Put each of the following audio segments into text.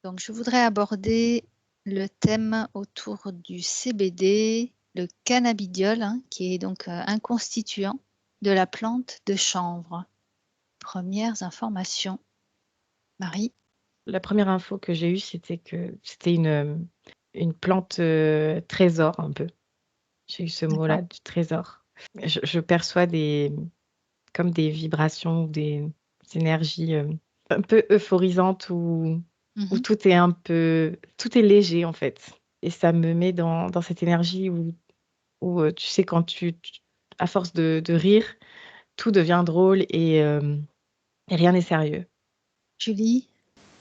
Donc, je voudrais aborder le thème autour du CBD, le cannabidiol, qui est donc un constituant de la plante de chanvre. Premières informations. Marie? La première info que j'ai eue, c'était que c'était une plante trésor un peu. J'ai eu ce D'accord. mot-là, du trésor. Je perçois comme des vibrations, des énergies un peu euphorisantes où Mhm. tout est léger en fait. Et ça me met dans cette énergie où tu sais, à force de rire, tout devient drôle et rien n'est sérieux. Julie?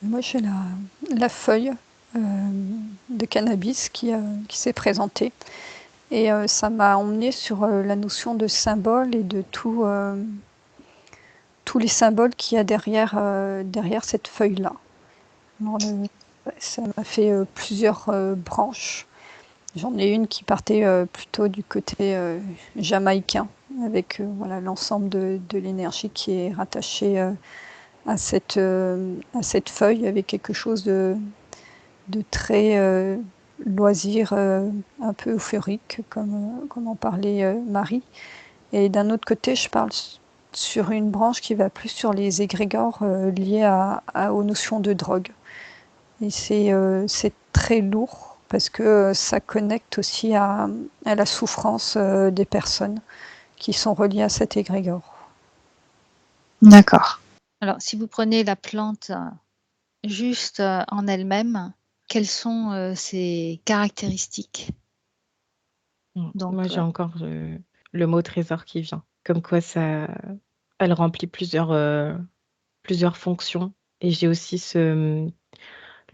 Moi, j'ai la feuille euh, de cannabis qui s'est présentée. Et ça m'a emmené sur la notion de symbole et de tous les symboles qu'il y a derrière cette feuille-là. Alors, ça m'a fait plusieurs branches. J'en ai une qui partait plutôt du côté jamaïcain, avec voilà, l'ensemble de l'énergie qui est rattachée à cette feuille, avec quelque chose de très loisir, un peu euphorique, comme en parlait Marie. Et d'un autre côté, je parle sur une branche qui va plus sur les égrégores liés aux notions de drogue. Et c'est très lourd parce que ça connecte aussi à la souffrance des personnes qui sont reliées à cet égrégore. D'accord. Alors, si vous prenez la plante juste en elle-même, quelles sont ses caractéristiques? Donc, Moi, j'ai encore le mot trésor qui vient. Comme quoi, elle remplit plusieurs fonctions. Et j'ai aussi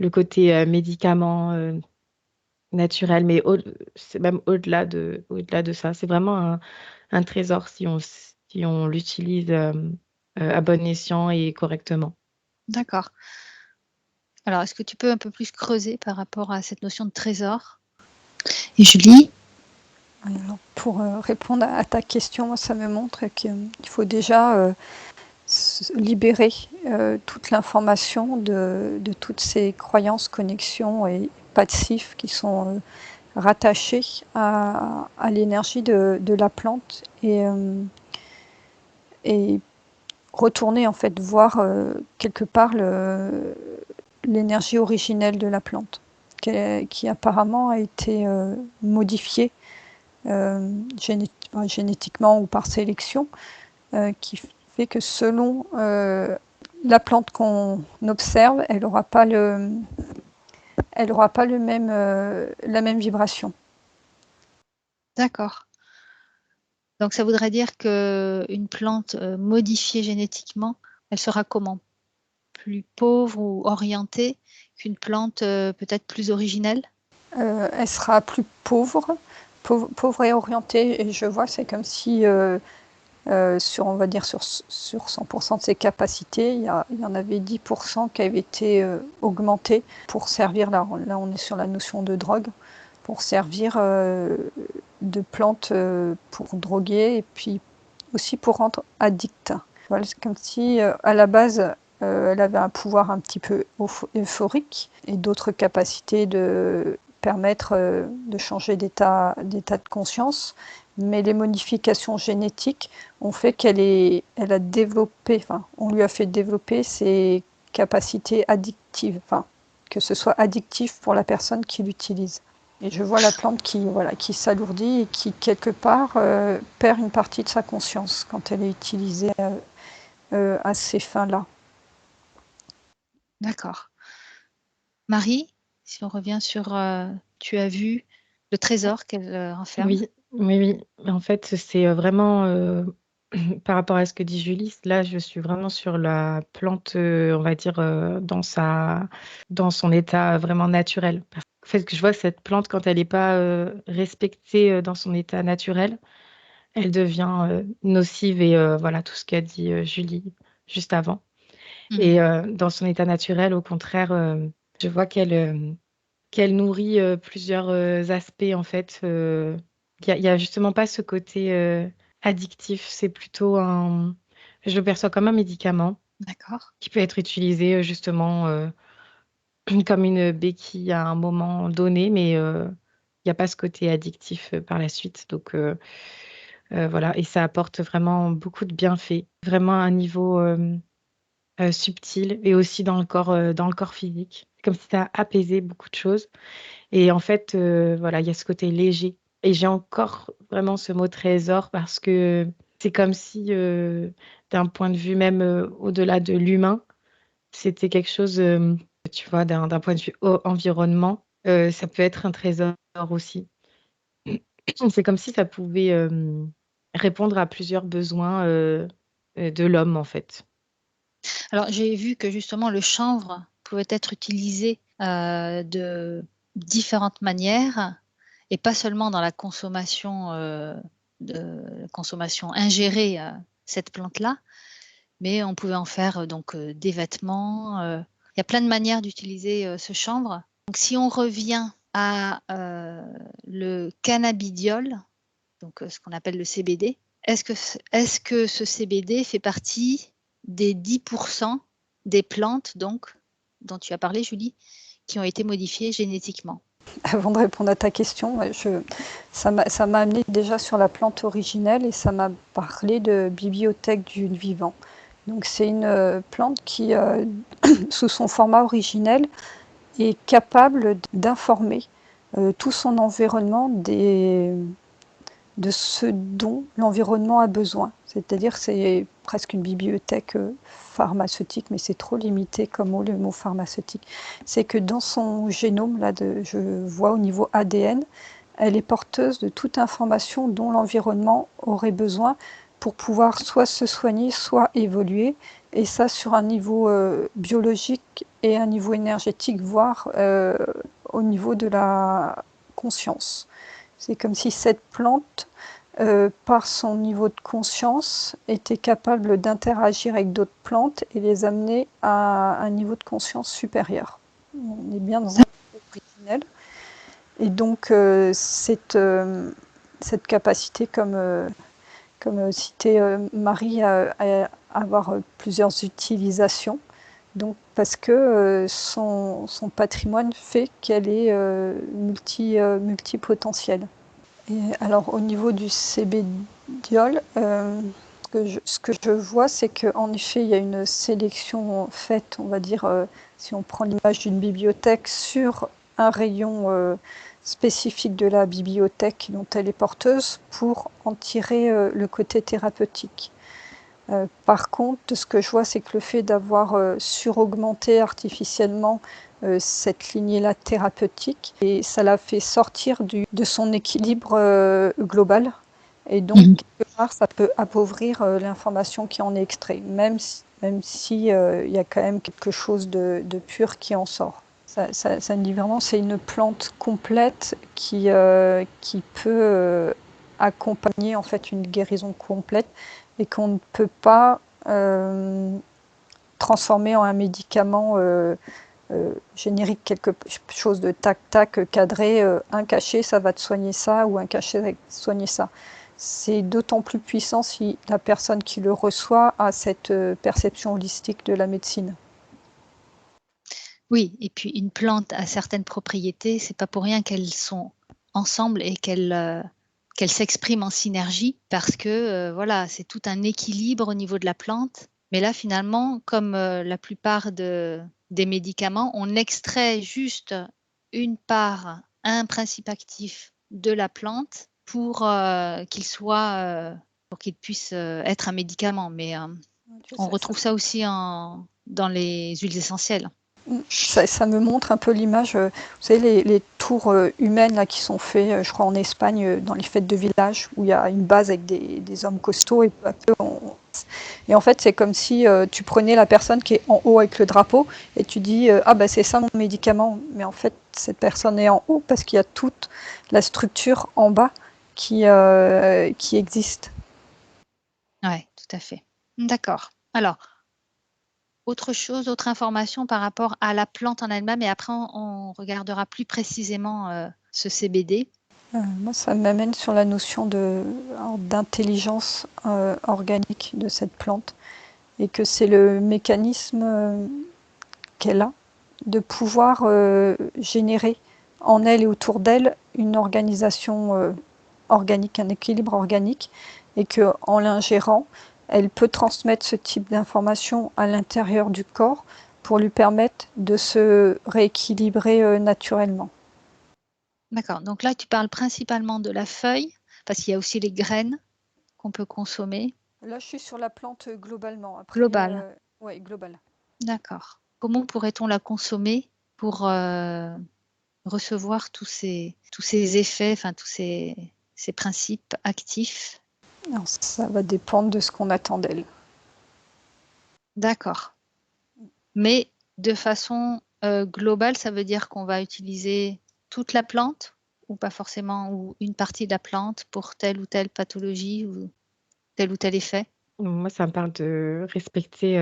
le côté médicament naturel, mais c'est même au-delà de ça. C'est vraiment un trésor si on l'utilise à bon escient et correctement. d'accord. Alors, est-ce que tu peux un peu plus creuser par rapport à cette notion de trésor? Et Julie? Alors, pour répondre à ta question, moi, ça me montre qu'il faut déjà libérer toute l'information de toutes ces croyances, connexions et passifs qui sont rattachés à l'énergie de la plante et retourner en fait voir quelque part l'énergie originelle de la plante qui apparemment a été modifiée génétiquement ou par sélection, qui fait que selon la plante qu'on observe, elle n'aura pas la même vibration. D'accord. Donc, ça voudrait dire qu'une plante modifiée génétiquement, elle sera comment? Plus pauvre ou orientée qu'une plante peut-être plus originelle? Elle sera plus pauvre et orientée. Et je vois, c'est comme si on va dire sur 100% de ses capacités, il y en avait 10% qui avaient été augmentés pour servir, là on est sur la notion de drogue, pour servir de plantes pour droguer et puis aussi pour rendre addict. Voilà, c'est comme si à la base elle avait un pouvoir un petit peu euphorique et d'autres capacités de permettre de changer d'état de conscience, mais les modifications génétiques ont fait elle a développé, enfin, on lui a fait développer ses capacités addictives, enfin, que ce soit addictif pour la personne qui l'utilise. Et je vois la plante qui s'alourdit et qui, quelque part, perd une partie de sa conscience quand elle est utilisée à ces fins-là. D'accord. Marie, si on revient sur tu as vu le trésor qu'elle renferme? Oui, oui, oui. En fait, c'est vraiment par rapport à ce que dit Julie, là, je suis vraiment sur la plante, on va dire, dans son état vraiment naturel. En fait, que je vois cette plante, quand elle n'est pas respectée dans son état naturel, elle devient nocive et voilà tout ce qu'a dit Julie juste avant. Mhm. Et dans son état naturel, au contraire, je vois qu'elle nourrit plusieurs aspects en fait. Il y a justement pas ce côté addictif, c'est plutôt je le perçois comme un médicament D'accord. qui peut être utilisé justement comme une béquille à un moment donné, mais il n'y a pas ce côté addictif par la suite. Donc voilà, et ça apporte vraiment beaucoup de bienfaits, vraiment à un niveau subtil et aussi dans le corps physique. C'est comme si ça apaisait beaucoup de choses. Et en fait, voilà, il y a ce côté léger. Et j'ai encore vraiment ce mot trésor parce que c'est comme si, d'un point de vue même au-delà de l'humain, c'était quelque chose, tu vois, d'un point de vue environnement, ça peut être un trésor aussi. C'est comme si ça pouvait répondre à plusieurs besoins de l'homme, en fait. Alors, j'ai vu que justement le chanvre pouvait être utilisé, de différentes manières et pas seulement dans la consommation ingérée, cette plante-là, mais on pouvait en faire, donc des vêtements, il y a plein de manières d'utiliser, ce chanvre. Donc si on revient à, le cannabidiol, donc ce qu'on appelle le CBD, est-ce que ce CBD fait partie des 10 des plantes donc dont tu as parlé Julie, qui ont été modifiées génétiquement? Avant de répondre à ta question, ça m'a amené déjà sur la plante originelle et ça m'a parlé de bibliothèque du vivant. Donc c'est une plante qui, sous son format originel, est capable d'informer tout son environnement de ce dont l'environnement a besoin. C'est-à-dire c'est presque une bibliothèque pharmaceutique, mais c'est trop limité comme mot, le mot pharmaceutique. C'est que dans son génome, là, je vois au niveau ADN, elle est porteuse de toute information dont l'environnement aurait besoin pour pouvoir soit se soigner, soit évoluer, et ça sur un niveau biologique et un niveau énergétique, voire au niveau de la conscience. C'est comme si cette plante, par son niveau de conscience, était capable d'interagir avec d'autres plantes et les amener à un niveau de conscience supérieur. On est bien dans un originel. Et donc, cette capacité, comme citait Marie, à avoir plusieurs utilisations. Donc, parce que son patrimoine fait qu'elle est multipotentielle. Et alors, au niveau du cébédiol, ce que je vois, c'est qu'en effet, il y a une sélection faite, on va dire, si on prend l'image d'une bibliothèque, sur un rayon spécifique de la bibliothèque dont elle est porteuse pour en tirer le côté thérapeutique. Par contre, ce que je vois, c'est que le fait d'avoir suraugmenté artificiellement cette lignée-là thérapeutique, et ça l'a fait sortir de son équilibre global. Et donc, quelque part, ça peut appauvrir l'information qui en est extraite, même si y a quand même quelque chose de pur qui en sort. Ça me dit vraiment, c'est une plante complète qui peut accompagner en fait une guérison complète et qu'on ne peut pas transformer en un médicament générique, quelque chose de tac-tac, cadré, un cachet ça va te soigner ça, ou un cachet va te soigner ça. C'est d'autant plus puissant si la personne qui le reçoit a cette perception holistique de la médecine. Oui, et puis une plante a certaines propriétés, c'est pas pour rien qu'elles sont ensemble et qu'elles s'expriment en synergie parce que, voilà, c'est tout un équilibre au niveau de la plante. Mais là, finalement, comme, la plupart des médicaments, on extrait juste une part, un principe actif de la plante pour qu'il puisse, être un médicament. Mais, on retrouve ça aussi dans les huiles essentielles. Ça me montre un peu l'image, vous savez, les tours humaines là, qui sont faites, je crois, en Espagne, dans les fêtes de village, où il y a une base avec des hommes costauds, et peu à peu, et en fait, c'est comme si tu prenais la personne qui est en haut avec le drapeau, et tu dis ah bah c'est ça mon médicament. Mais en fait, cette personne est en haut parce qu'il y a toute la structure en bas qui existe. Ouais, tout à fait. D'accord. Alors, autre information par rapport à la plante en elle-même, et après on regardera plus précisément ce CBD. Moi, ça m'amène sur la notion d'intelligence organique de cette plante, et que c'est le mécanisme qu'elle a, de pouvoir générer en elle et autour d'elle une organisation organique, un équilibre organique, et qu'en l'ingérant, elle peut transmettre ce type d'information à l'intérieur du corps pour lui permettre de se rééquilibrer naturellement. D'accord. Donc là, tu parles principalement de la feuille, parce qu'il y a aussi les graines qu'on peut consommer. Là, je suis sur la plante globalement. Après, Global. ouais, global. D'accord. Comment pourrait-on la consommer pour recevoir tous ces effets, enfin tous ces principes actifs? Alors, ça va dépendre de ce qu'on attend d'elle. D'accord. Mais de façon globale, ça veut dire qu'on va utiliser toute la plante ou pas forcément, ou une partie de la plante pour telle ou telle pathologie ou tel effet? Moi, ça me parle de respecter,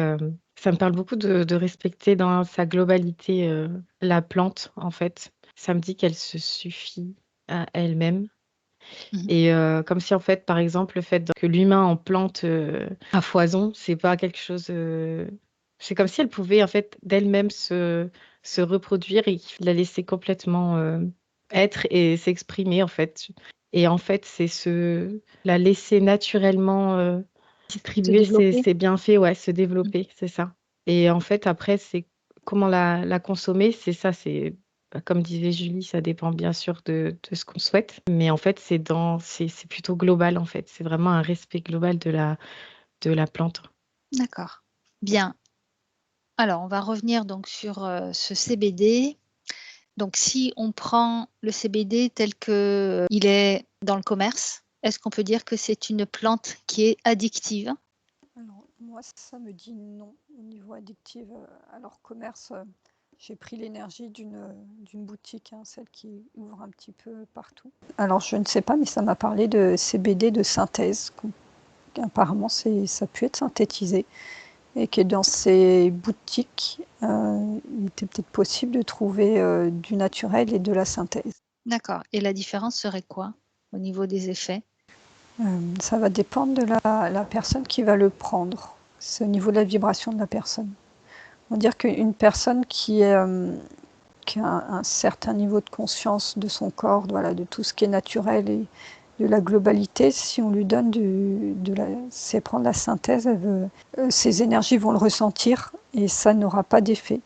ça me parle beaucoup de respecter dans sa globalité la plante, en fait. Ça me dit qu'elle se suffit à elle-même. Mmh. Et comme si, en fait, par exemple, le fait que l'humain en plante à foison, c'est pas quelque chose. C'est comme si elle pouvait, en fait, d'elle-même se reproduire et qu'il la laisser complètement être et s'exprimer, en fait. Et en fait, c'est la laisser naturellement Se distribuer développer? ses bienfaits, ouais, se Mmh. développer, c'est ça. Et en fait, après, c'est comment la consommer, c'est ça, comme disait Julie, ça dépend bien sûr de ce qu'on souhaite. Mais en fait, c'est plutôt global, en fait. C'est vraiment un respect global de la plante. D'accord. Bien. Alors, on va revenir donc sur ce CBD. Donc, si on prend le CBD tel que il est dans le commerce, est-ce qu'on peut dire que c'est une plante qui est addictive? Alors, moi, ça me dit non au niveau addictif. Alors, commerce, j'ai pris l'énergie d'une boutique, hein, celle qui ouvre un petit peu partout. Alors, je ne sais pas, mais ça m'a parlé de CBD de synthèse. Apparemment, ça a pu être synthétisé. Et que dans ces boutiques, il était peut-être possible de trouver du naturel et de la synthèse. D'accord. Et la différence serait quoi au niveau des effets? Ça va dépendre de la personne qui va le prendre. C'est au niveau de la vibration de la personne. On va dire qu'une personne qui a un certain niveau de conscience de son corps, voilà, de tout ce qui est naturel et de la globalité, si on lui donne c'est prendre la synthèse, ses énergies vont le ressentir et ça n'aura pas d'effet.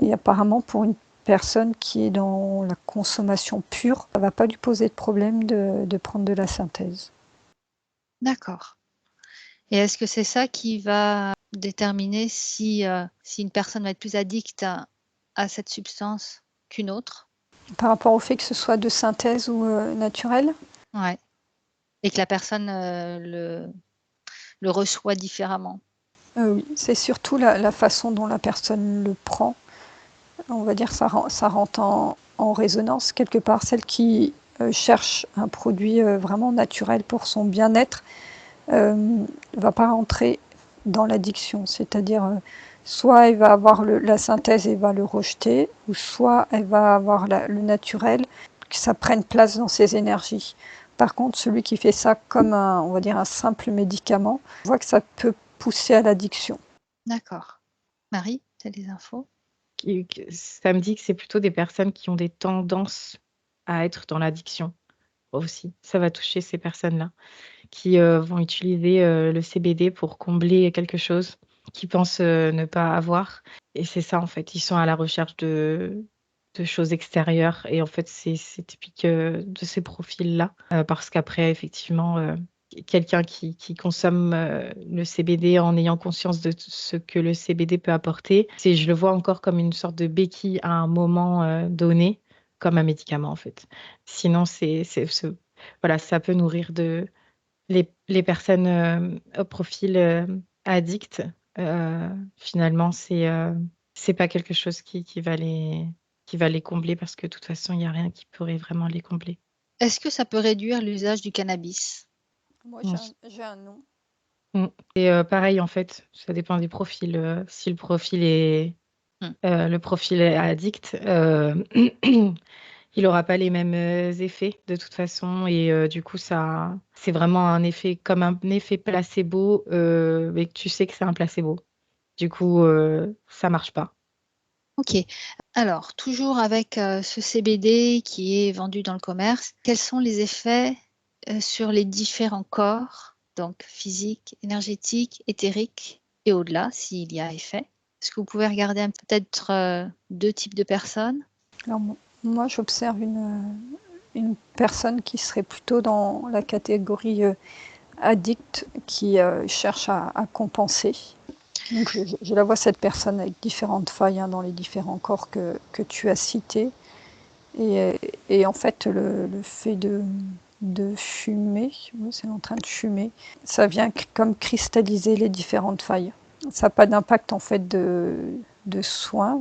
Et apparemment, pour une personne qui est dans la consommation pure, ça ne va pas lui poser de problème de prendre de la synthèse. D'accord. Et est-ce que c'est ça qui va déterminer si une personne va être plus addicte à cette substance qu'une autre? Par rapport au fait que ce soit de synthèse ou naturel, Ouais. Et que la personne le reçoit différemment? oui, c'est surtout la façon dont la personne le prend. On va dire ça rentre en résonance quelque part. Celle qui cherche un produit vraiment naturel pour son bien-être ne va pas rentrer dans l'addiction. C'est-à-dire, soit elle va avoir la synthèse et va le rejeter, ou soit elle va avoir le naturel, que ça prenne place dans ses énergies. Par contre, celui qui fait ça comme on va dire un simple médicament, on voit que ça peut pousser à l'addiction. D'accord. Marie, tu as des infos? Ça me dit que c'est plutôt des personnes qui ont des tendances à être dans l'addiction aussi. Ça va toucher ces personnes-là qui vont utiliser le CBD pour combler quelque chose qu'ils pensent ne pas avoir. Et c'est ça, en fait. Ils sont à la recherche de choses extérieures. Et en fait, c'est typique de ces profils-là. Parce qu'après, effectivement, quelqu'un qui consomme le CBD en ayant conscience de ce que le CBD peut apporter, je le vois encore comme une sorte de béquille à un moment donné, comme un médicament, en fait. Sinon, voilà, ça peut nourrir les personnes au profil addict, finalement, c'est pas quelque chose qui va les combler parce que de toute façon, il n'y a rien qui pourrait vraiment les combler. Est-ce que ça peut réduire l'usage du cannabis? Moi, Oui. j'ai un nom. Mm. Et pareil, en fait, ça dépend des profils. Si Mmh. le profil est addict, il n'aura pas les mêmes effets de toute façon. Et du coup, c'est vraiment un effet comme un effet placebo, mais que tu sais que c'est un placebo. Du coup, ça marche pas. OK. Alors, toujours avec ce CBD qui est vendu dans le commerce, quels sont les effets sur les différents corps, donc physique, énergétique, éthérique et au-delà, s'il y a effet? Est-ce que vous pouvez regarder peut-être 2 types de personnes? Alors, moi, j'observe une personne qui serait plutôt dans la catégorie addict, qui cherche à compenser. Donc, je la vois, cette personne, avec différentes failles dans les différents corps que tu as cités. Et en fait, le fait de fumer, c'est en train de fumer, ça vient comme cristalliser les différentes failles. Ça n'a pas d'impact en fait de soin,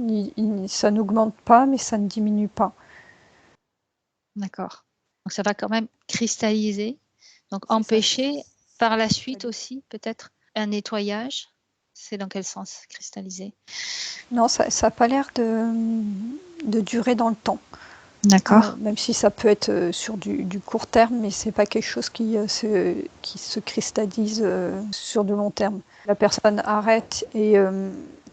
ça n'augmente pas, mais ça ne diminue pas. D'accord. Donc ça va quand même cristalliser, donc C'est ça. empêcher par la suite aussi peut-être un nettoyage? C'est dans quel sens cristalliser? Non, ça n'a pas l'air de durer dans le temps. D'accord. Même si ça peut être sur du court terme, mais c'est pas quelque chose qui se cristallise sur de long terme. La personne arrête et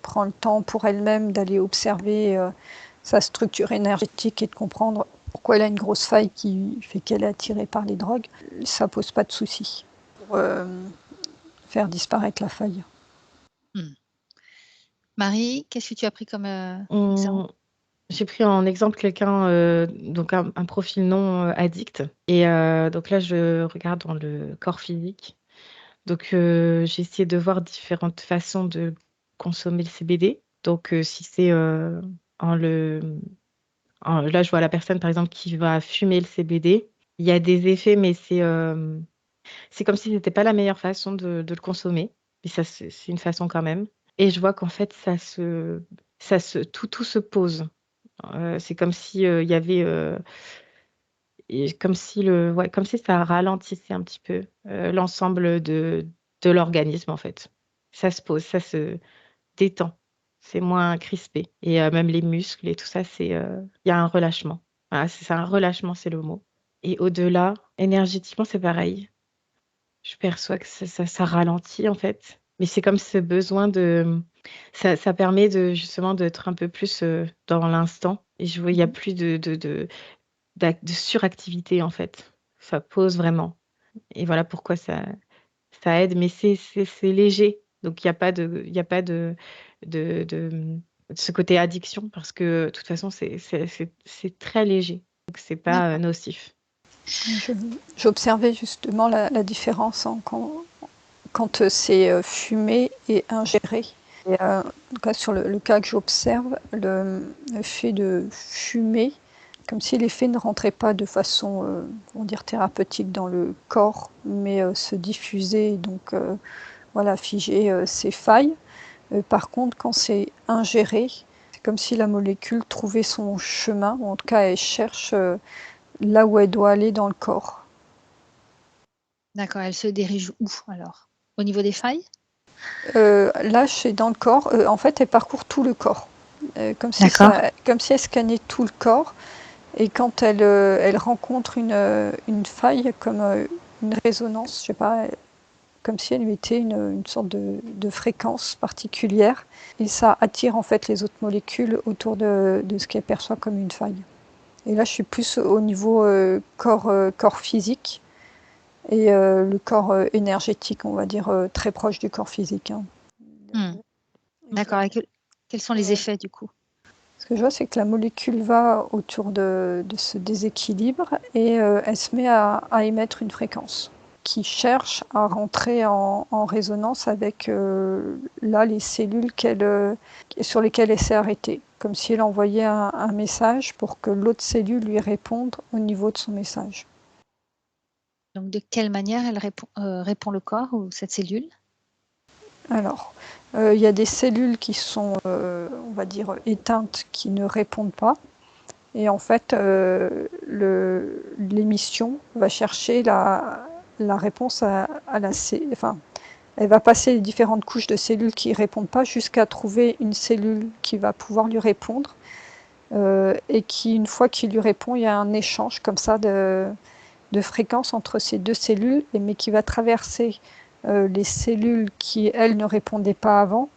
prend le temps pour elle-même d'aller observer sa structure énergétique et de comprendre pourquoi elle a une grosse faille qui fait qu'elle est attirée par les drogues. Ça pose pas de souci pour faire disparaître la faille. Marie, qu'est-ce que tu as pris comme exemple? On- J'ai pris en exemple quelqu'un, donc un profil non addict. Et donc là, je regarde dans le corps physique. Donc, j'ai essayé de voir différentes façons de consommer le CBD. Donc, si c'est en le... là, je vois la personne, par exemple, qui va fumer le CBD. Il y a des effets, mais c'est comme si c'était pas la meilleure façon de le consommer. Mais ça, c'est une façon quand même. Et je vois qu'en fait, tout se pose. C'est comme si il y avait, et comme si ça ralentissait un petit peu l'ensemble de l'organisme en fait. Ça se pose, ça se détend, c'est moins crispé. Et même les muscles et tout ça, il y a un relâchement. Voilà, c'est ça, un relâchement, c'est le mot. Et au-delà, énergétiquement, c'est pareil. Je perçois que ça ralentit en fait. Mais c'est comme ce besoin ça permet justement d'être un peu plus dans l'instant. Et je vois, il y a plus de suractivité en fait. Ça pose vraiment. Et voilà pourquoi ça aide, mais c'est léger. Donc il y a pas de ce côté addiction parce que de toute façon c'est très léger. Donc c'est pas D'accord. nocif. J'observais justement la différence quand c'est fumé et ingéré. Et, en tout cas, sur le cas que j'observe, le fait de fumer, comme si l'effet ne rentrait pas de façon, on va dire, thérapeutique dans le corps, mais se diffusait, donc voilà, figer ses failles. Par contre, quand c'est ingéré, c'est comme si la molécule trouvait son chemin, ou en tout cas, elle cherche là où elle doit aller dans le corps. D'accord, elle se dirige où alors? Au niveau des failles? Là, c'est dans le corps. En fait, elle parcourt tout le corps. Comme si D'accord. comme si elle scannait tout le corps. Et quand elle rencontre une faille, comme une résonance, je sais pas, comme si elle émettait une sorte de fréquence particulière. Et ça attire en fait les autres molécules autour de ce qu'elle perçoit comme une faille. Et là, je suis plus au niveau corps physique et le corps énergétique, on va dire, très proche du corps physique. Hein. D'accord. Et quels sont les effets du coup? Ce que je vois, c'est que la molécule va autour de ce déséquilibre et elle se met à émettre une fréquence qui cherche à rentrer en résonance avec là les cellules sur lesquelles elle s'est arrêtée, comme si elle envoyait un message pour que l'autre cellule lui réponde au niveau de son message. Donc de quelle manière elle répond le corps ou cette cellule? Alors, il y a des cellules qui sont, on va dire, éteintes, qui ne répondent pas. Et en fait, l'émission va chercher la réponse à la enfin, elle va passer les différentes couches de cellules qui ne répondent pas jusqu'à trouver une cellule qui va pouvoir lui répondre. Et qui, une fois qu'il lui répond, il y a un échange comme ça de fréquences entre ces deux cellules, mais qui va traverser les cellules qui, elles, ne répondaient pas avant,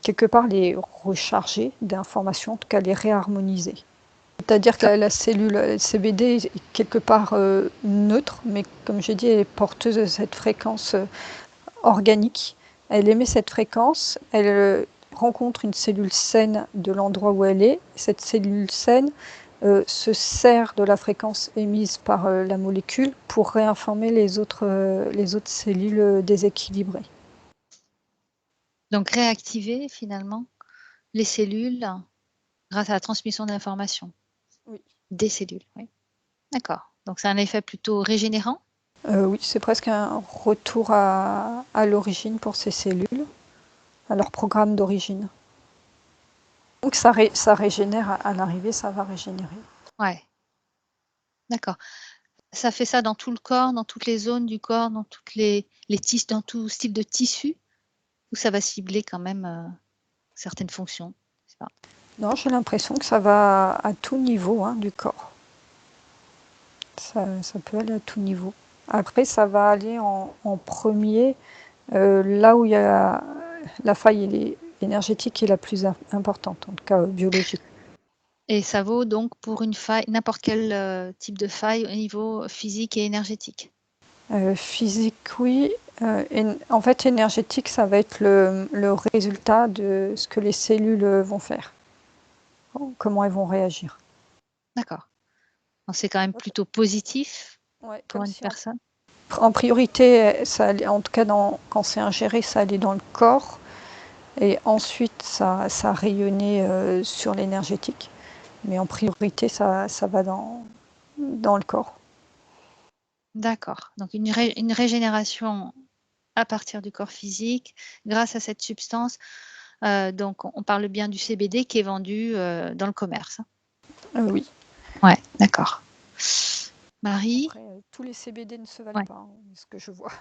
quelque part les recharger d'informations, en tout cas les réharmoniser. C'est-à-dire que la cellule CBD est quelque part neutre, mais comme j'ai dit, elle est porteuse de cette fréquence organique. Elle émet cette fréquence, elle rencontre une cellule saine de l'endroit où elle est. Cette cellule saine se sert de la fréquence émise par la molécule pour réinformer les autres cellules déséquilibrées. Donc réactiver finalement les cellules grâce à la transmission d'informations. Oui. Des cellules, oui. D'accord. Donc c'est un effet plutôt régénérant? Oui, c'est presque un retour à l'origine pour ces cellules, à leur programme d'origine. Donc ça régénère à l'arrivée, ça va régénérer. Ouais. D'accord. Ça fait ça dans tout le corps, dans toutes les zones du corps, dans toutes les tissus, dans tout style de tissu? Ou ça va cibler quand même certaines fonctions? Je sais pas. Non, j'ai l'impression que ça va à tout niveau du corps. Ça peut aller à tout niveau. Après, ça va aller en premier là où il y a la faille énergétique est la plus importante, en tout cas biologique. Et ça vaut donc pour une faille, n'importe quel type de faille au niveau physique et énergétique? Physique, oui. En fait, énergétique, ça va être le résultat de ce que les cellules vont faire, comment elles vont réagir. D'accord. Donc c'est quand même plutôt positif Ouais, pour comme une si personne? en priorité, ça allait, en tout cas quand c'est ingéré, ça allait dans le corps. Et ensuite, ça rayonnait sur l'énergétique. Mais en priorité, ça va dans le corps. D'accord. Donc une régénération à partir du corps physique grâce à cette substance. Donc on parle bien du CBD qui est vendu dans le commerce, hein? Oui. Ouais, d'accord. Marie? Après, tous les CBD ne se valent Ouais. pas, ce que je vois.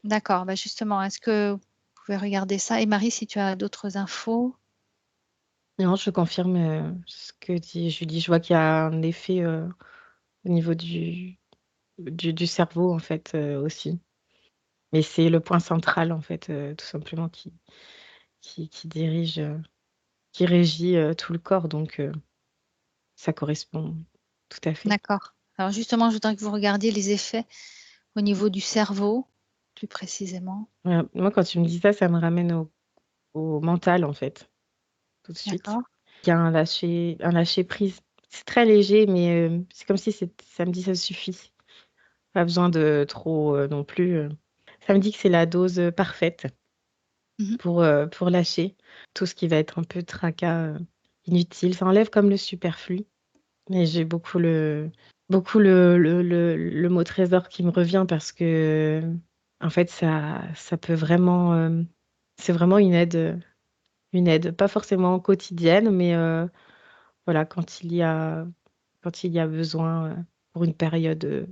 D'accord. Bah justement, est-ce que vous pouvez regarder ça? Et Marie, si tu as d'autres infos? Non, je confirme ce que dit Julie. Je vois qu'il y a un effet au niveau du cerveau, en fait, aussi. Mais c'est le point central, en fait, tout simplement, qui dirige, qui régit tout le corps. Donc, ça correspond tout à fait. D'accord. Alors justement, je voudrais que vous regardiez les effets au niveau du cerveau, plus précisément. Ouais, moi, quand tu me dis ça, ça me ramène au mental, en fait, tout de suite. D'accord. Il y a un lâcher prise. C'est très léger, mais c'est comme si ça me dit: «Ça suffit». Pas besoin de trop, non plus. Ça me dit que c'est la dose, parfaite Mmh. pour lâcher tout ce qui va être un peu tracas, inutile. Ça enlève comme le superflu, mais j'ai beaucoup le mot trésor qui me revient parce que, en fait, ça peut vraiment, c'est vraiment une aide, pas forcément quotidienne, mais voilà, quand il y a besoin, pour une période,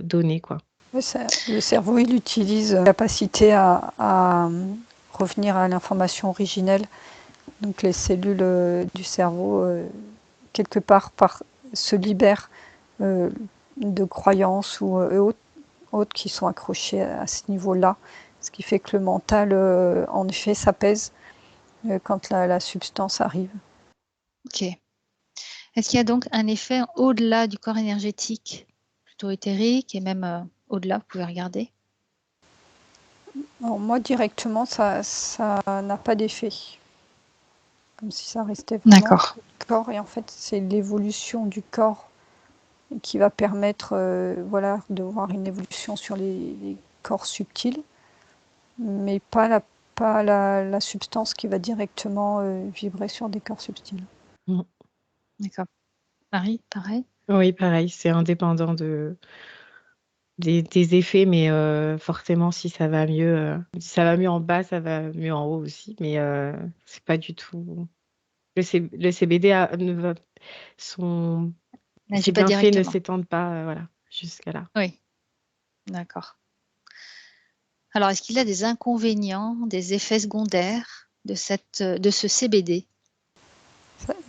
donnée, quoi. Le cerveau, il utilise la capacité à revenir à l'information originelle. Donc les cellules du cerveau, quelque part, se libèrent de croyances ou autres qui sont accrochées à ce niveau-là. Ce qui fait que le mental, en effet, s'apaise quand la substance arrive. OK. Est-ce qu'il y a donc un effet au-delà du corps énergétique, plutôt éthérique et même au-delà, vous pouvez regarder? Alors, moi, directement, ça n'a pas d'effet. Comme si ça restait vraiment D'accord. le corps. Et en fait, c'est l'évolution du corps qui va permettre voilà, de voir une évolution sur les corps subtils, mais pas la substance qui va directement vibrer sur des corps subtils. Mmh. D'accord. Marie, pareil? Oui, pareil, c'est indépendant des effets, mais forcément, si ça va mieux en bas, ça va mieux en haut aussi, mais c'est pas du tout le CBD ne va son ses N'agit pas bienfaits ne directement. s'étendent pas, voilà, jusqu'à là. Oui, d'accord. Alors, est-ce qu'il y a des inconvénients, des effets secondaires de ce CBD?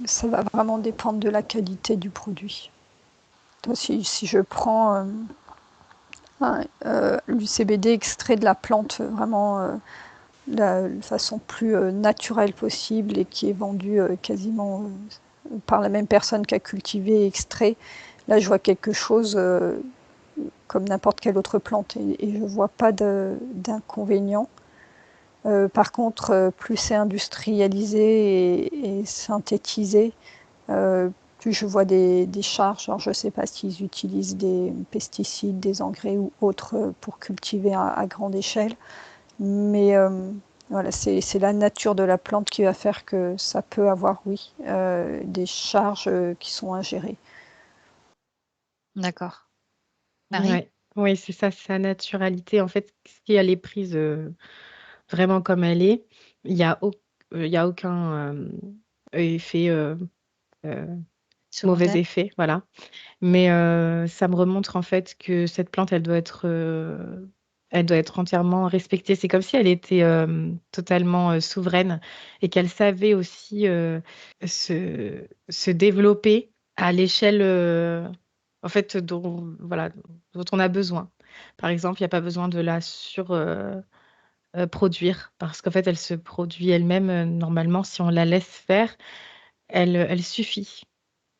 Ça va vraiment dépendre de la qualité du produit. Si je prends du CBD extrait de la plante vraiment la façon plus naturelle possible et qui est vendue quasiment par la même personne qui a cultivé et extrait. Là, je vois quelque chose comme n'importe quelle autre plante et je ne vois pas d'inconvénient. Par contre, plus c'est industrialisé et synthétisé, plus je vois des charges. Alors, je ne sais pas s'ils utilisent des pesticides, des engrais ou autres pour cultiver à grande échelle. Mais voilà, c'est la nature de la plante qui va faire que ça peut avoir, oui, des charges qui sont ingérées. D'accord. Marie? Ouais. Oui, c'est ça, sa naturalité. En fait, si elle est prise vraiment comme elle est, il n'y a, il y a aucun effet, mauvais Secondaire? effet, voilà. Mais ça me remontre en fait que cette plante, elle doit être entièrement respectée. C'est comme si elle était totalement souveraine et qu'elle savait aussi se développer à l'échelle en fait voilà, dont on a besoin. Par exemple, il n'y a pas besoin de la produire parce qu'en fait, elle se produit elle-même normalement si on la laisse faire, elle suffit.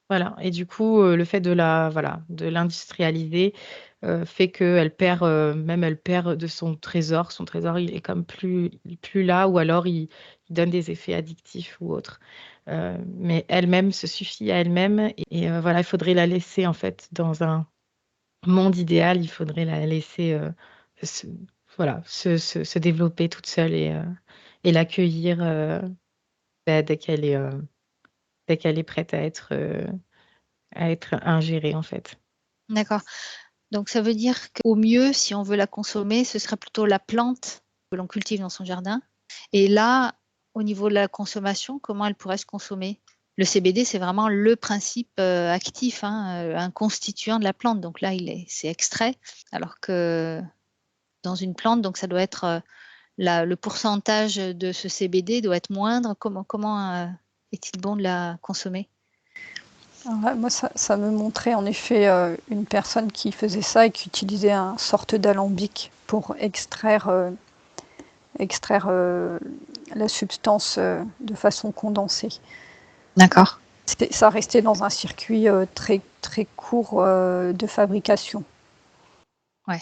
Voilà. Et du coup, le fait voilà, de l'industrialiser fait qu'elle perd, même elle perd de son trésor. Son trésor, il est comme plus là, ou alors il donne des effets addictifs ou autres. Mais elle-même se suffit à elle-même. Et voilà, il faudrait la laisser, en fait, dans un monde idéal, il faudrait la laisser se, voilà, se développer toute seule et l'accueillir bah, dès qu'elle est prête à être ingérée, en fait. D'accord. Donc ça veut dire qu'au mieux, si on veut la consommer, ce serait plutôt la plante que l'on cultive dans son jardin. Et là, au niveau de la consommation, comment elle pourrait se consommer? Le CBD, c'est vraiment le principe actif, hein, un constituant de la plante. Donc là, c'est extrait, alors que dans une plante, donc ça doit être le pourcentage de ce CBD doit être moindre. Comment est-il bon de la consommer? Alors, moi, ça me montrait en effet une personne qui faisait ça et qui utilisait une sorte d'alambic pour extraire la substance de façon condensée. D'accord. Ça restait dans un circuit très, très court de fabrication. Ouais.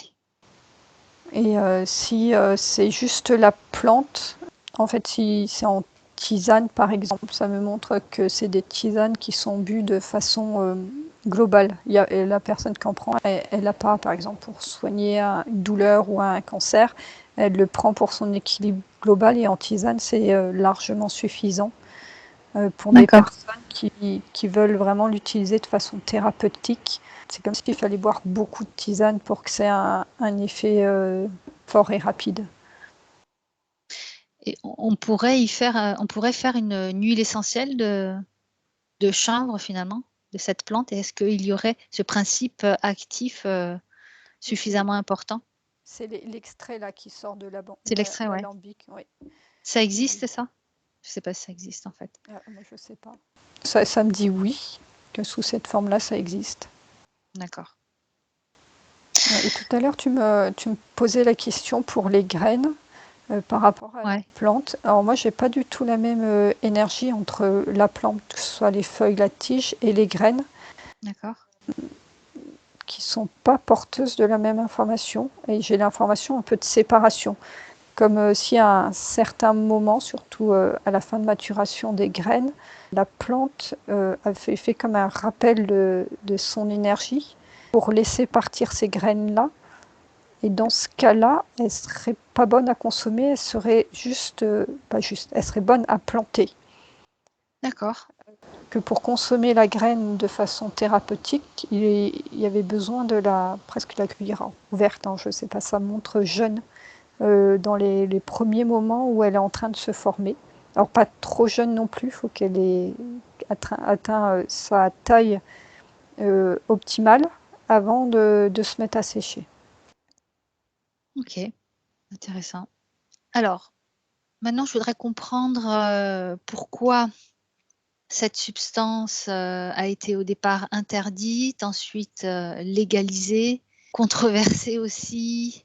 Et si c'est juste la plante, en fait, si c'est en tisane par exemple, ça me montre que c'est des tisanes qui sont bues de façon globale. Et la personne qui en prend, elle n'a pas, par exemple, pour soigner une douleur ou un cancer, elle le prend pour son équilibre global et en tisane, c'est largement suffisant pour des D'accord. personnes qui veulent vraiment l'utiliser de façon thérapeutique. C'est comme s'il fallait boire beaucoup de tisane pour que ça ait un effet fort et rapide. Et on pourrait faire une huile essentielle de chanvre finalement, de cette plante. Et est-ce qu'il y aurait ce principe actif suffisamment important? C'est l'extrait là qui sort de C'est l'extrait, ouais. l'alambic. Oui. Ça existe, ça? Je ne sais pas si ça existe en fait. Moi, je sais pas. Ça me dit oui, que sous cette forme-là, ça existe. D'accord. Et tout à l'heure, tu me posais la question pour les graines par rapport à la Ouais, plante. Alors moi, j'ai pas du tout la même énergie entre la plante, que ce soit les feuilles, la tige et les graines, d'accord. qui sont pas porteuses de la même information. Et j'ai l'information un peu de séparation. Comme si à un certain moment, surtout à la fin de maturation des graines, la plante a fait comme un rappel de son énergie pour laisser partir ces graines-là. Et dans ce cas-là, elle ne serait pas bonne à consommer, elle serait juste, pas juste, elle serait bonne à planter. D'accord. Que pour consommer la graine de façon thérapeutique, il y avait besoin de presque la cuillère ouverte, hein, je ne sais pas, ça montre jeune dans les premiers moments où elle est en train de se former. Alors pas trop jeune non plus, il faut qu'elle ait atteint sa taille optimale avant de se mettre à sécher. Ok, intéressant. Alors, maintenant, je voudrais comprendre pourquoi cette substance a été au départ interdite, ensuite légalisée, controversée aussi.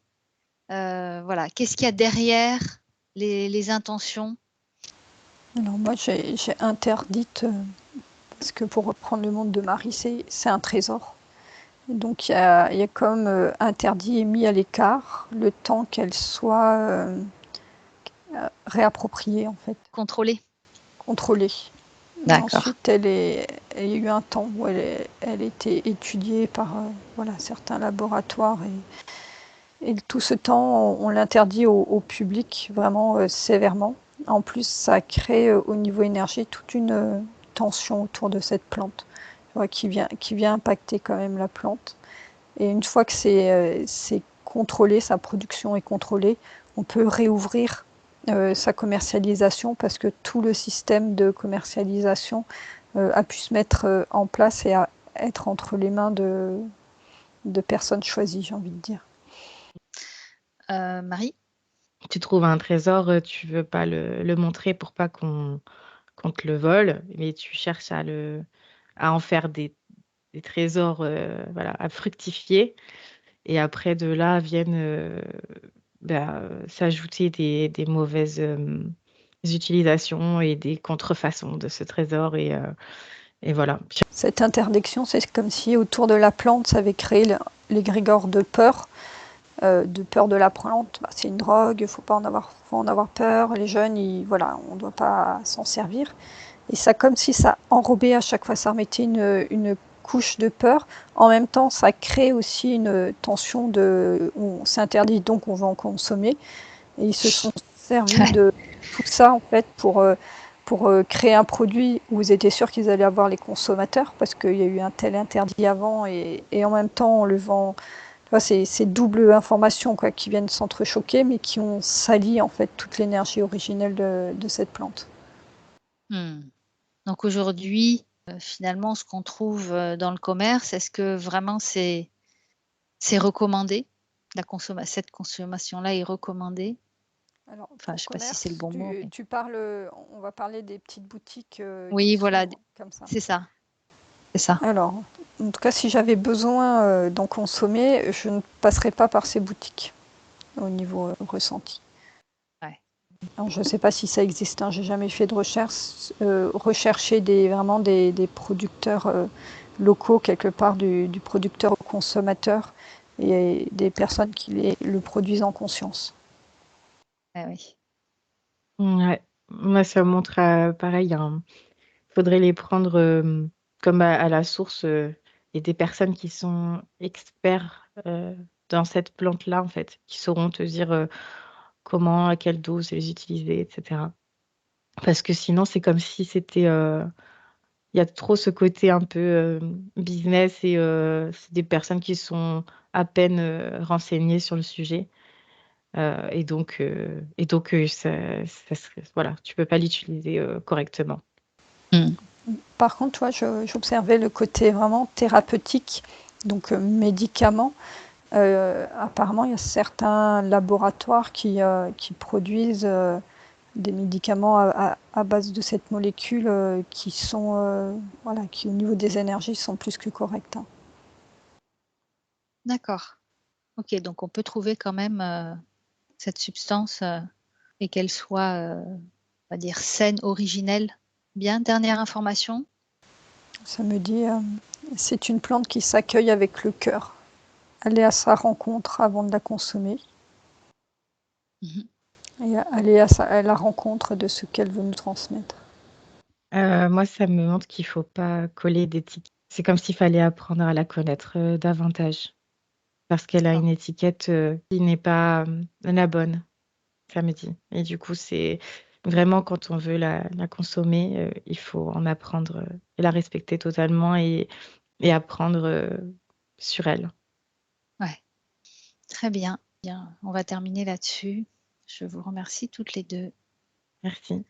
Voilà, qu'est-ce qu'il y a derrière les intentions? Alors moi, j'ai interdite, parce que pour reprendre le monde de Marie, c'est un trésor. Donc il y a comme interdit et mis à l'écart le temps qu'elle soit réappropriée, en fait, Contrôler? contrôlée. Et D'accord. ensuite, il y a eu un temps où elle était étudiée par voilà, certains laboratoires. Et tout ce temps, on l'interdit au public vraiment sévèrement. En plus, ça crée au niveau énergie toute une tension autour de cette plante, tu vois, qui vient impacter quand même la plante. Et une fois que c'est contrôlé, sa production est contrôlée, on peut réouvrir sa commercialisation parce que tout le système de commercialisation a pu se mettre en place et à être entre les mains de personnes choisies, j'ai envie de dire. Marie? Tu trouves un trésor, tu veux pas le montrer pour pas qu'on te le vole, mais tu cherches à en faire des trésors, voilà, à fructifier et après de là viennent, s'ajouter des mauvaises, utilisations et des contrefaçons de ce trésor et voilà. Cette interdiction, c'est comme si autour de la plante, ça avait créé l'égrégore de peur de la plante. Bah, c'est une drogue, faut en avoir peur. Les jeunes, voilà, on ne doit pas s'en servir. Et ça, comme si ça enrobait à chaque fois, ça remettait une couche de peur. En même temps, ça crée aussi une tension on s'interdit, donc on va en consommer. Et ils se sont servis de tout ça, en fait, pour créer un produit où ils étaient sûrs qu'ils allaient avoir les consommateurs, parce qu'il y a eu un tel interdit avant, et en même temps, on le vend. Tu vois, c'est double information, quoi, qui viennent s'entrechoquer, mais qui ont sali, en fait, toute l'énergie originelle de cette plante. Donc aujourd'hui, finalement, ce qu'on trouve, dans le commerce, est-ce que vraiment c'est recommandé? Cette consommation-là est recommandée? Alors, Enfin, pour je sais pas si c'est le commerce, bon mot, mais tu parles, on va parler des petites boutiques qui oui, voilà, s'ouvrent comme ça. c'est ça, c'est ça. Alors, en tout cas, si j'avais besoin d'en consommer, je ne passerais pas par ces boutiques au niveau ressenti. Ouais. Alors, je ne sais pas si ça existe, hein, j'ai jamais fait de recherche. Rechercher vraiment des producteurs locaux, quelque part, du producteur au consommateur, et des personnes qui le produisent en conscience. Ah oui. Ouais, moi ça montre, pareil, faudrait les prendre, comme à la source, et des personnes qui sont experts, dans cette plante-là, en fait, qui sauront te dire, comment, à quelle dose les utiliser et cetera. Parce que sinon, c'est comme si c'était, il y a trop ce côté un peu, business et c'est des personnes qui sont à peine, renseignées sur le sujet, ça serait voilà, tu peux pas l'utiliser, correctement. Mmh. Par contre, toi, j'observais le côté vraiment thérapeutique, donc médicaments. Apparemment, il y a certains laboratoires qui produisent des médicaments à base de cette molécule qui sont, voilà, qui au niveau des énergies sont plus que corrects, hein. D'accord. OK, donc on peut trouver quand même, cette substance, et qu'elle soit, on va dire saine, originelle. Bien, dernière information? Ça me dit, c'est une plante qui s'accueille avec le cœur. Aller à sa rencontre avant de la consommer Mmh. et aller à la rencontre de ce qu'elle veut nous transmettre. Moi, ça me montre qu'il faut pas coller d'étiquette. C'est comme s'il fallait apprendre à la connaître, davantage parce qu'elle a D'accord. une étiquette, qui n'est pas, la bonne, ça me dit et du coup, c'est vraiment quand on veut la consommer, il faut en apprendre, et la respecter totalement et apprendre, sur elle. Ouais, très bien. Bien, on va terminer là-dessus. Je vous remercie toutes les 2. Merci.